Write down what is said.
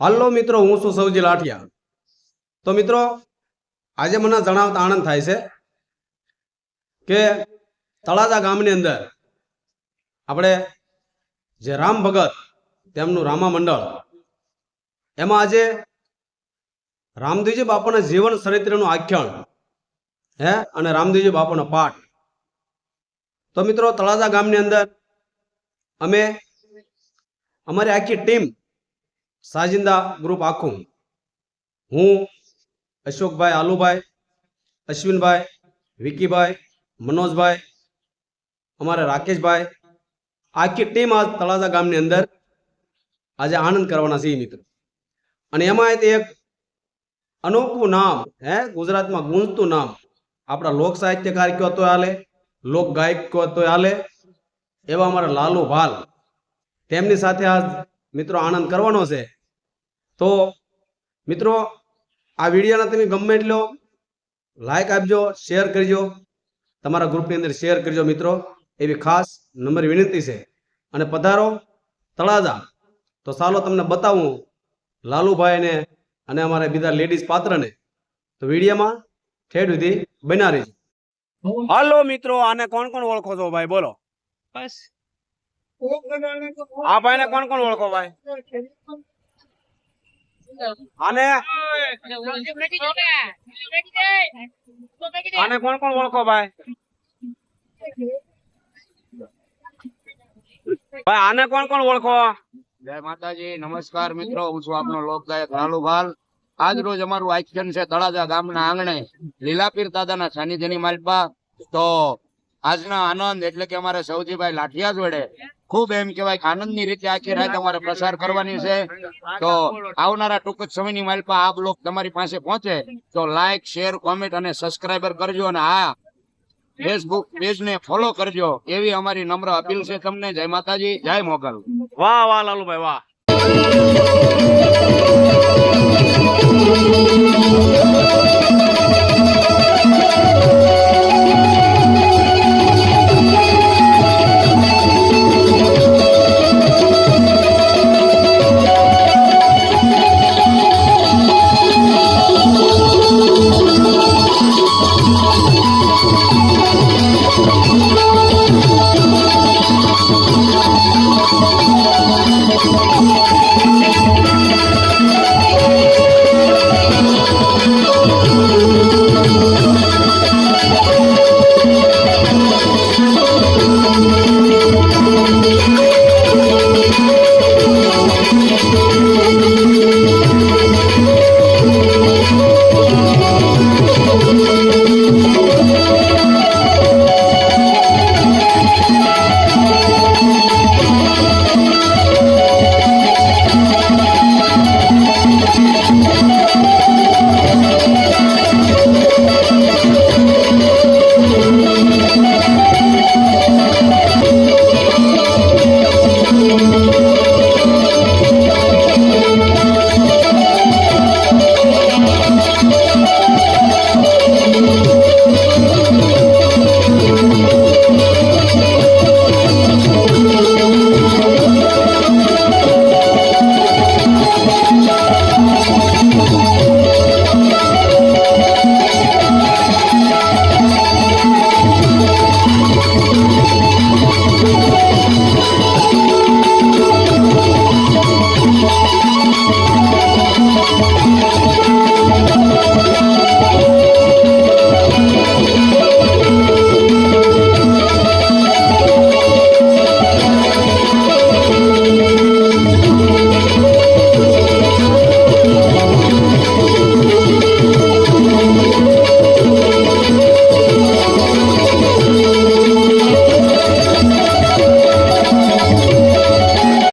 હાલો મિત્રો, હું છું સૌજી લાઠિયા. તો મિત્રો, આજે મને જણાવતા આનંદ થાય છે કે તળાજા ગામની અંદર આપણે જે રામ ભગત તેમનું રામા મંડળ એમાં આજે રામદેવજી બાપાના જીવન ચરિત્રનું આખ્યાન અને રામદેવજી બાપાનો પાઠ. તો મિત્રો, તળાજા ગામની અંદર અમે અમારી આખી ટીમ સાજિંદા ગ્રુપ આખું, હું, અશોકભાઈ, આલુભાઈ, અશ્વિનભાઈ, વિકીભાઈ, મનોજભાઈ, અમારે રાકેશભાઈ, આખી ટીમ આ તળાજા ગામની અંદર આજે આનંદ કરવાના છીએ મિત્રો. અને એમાં એક અનોખું નામ, ગુજરાતમાં ગુંજતું નામ, આપણા લોક સાહિત્યકાર કહો તો હાલે, લોક ગાયક કહો તો હાલે, એવા અમારા લાલુ ભાલ, તેમની સાથે આજ મિત્રો આનંદ કરવાનો છે. તો મિત્રો, આ વિડીયોને તમે ગમે એટલો લાઈક આપજો, શેર કરજો, તમારા ગ્રુપની અંદર શેર કરજો મિત્રો, એવી ખાસ નમ્ર વિનંતી છે. અને પધારો તળાજા. તો ચાલો તમને બતાવું લાલુભાઈને અને અમારા બીજા લેડીઝ પાત્રને. તો વિડીયોમાં ઠેઠ સુધી બના રહીજો. હાલો મિત્રો, આને કોણ કોણ ઓળખો છો ભાઈ? બોલો. બસ આ ભાઈને કોણ કોણ ઓળખો ભાઈ? આને કોણ કોણ ઓળખો ભાઈ? ભાઈ આને કોણ કોણ ઓળખો? જય માતાજી, નમસ્કાર મિત્રો, હું છું આપનો લોકગાયક લાલુભાલ. આજ રોજ અમારું આખ્યાન છે તળાજા ગામના આંગણે લીલાપીર દાદાના સાનિધ્યની માલપા. તો આજના આનંદ એટલે કે અમારે સૌજીભાઈ લાઠિયા જોડે ખૂબ એમ કેવાય કે આનંદની રીતે આખી રાત અમારે પ્રસાર કરવાની છે. તો આવનારા ટૂંક જ સમયની માલપા આ બ્લોગ તમારી પાસે પહોંચે તો લાઈક, શેર, કોમેન્ટ અને સબસ્ક્રાઈબર કરજો અને આ ફેસબુક પેજને ફોલો કરજો એવી અમારી નમ્ર અપીલ છે તમને. જય માતાજી, જય મોગલ. વાહ વાહ લાલુભાઈ વાહ.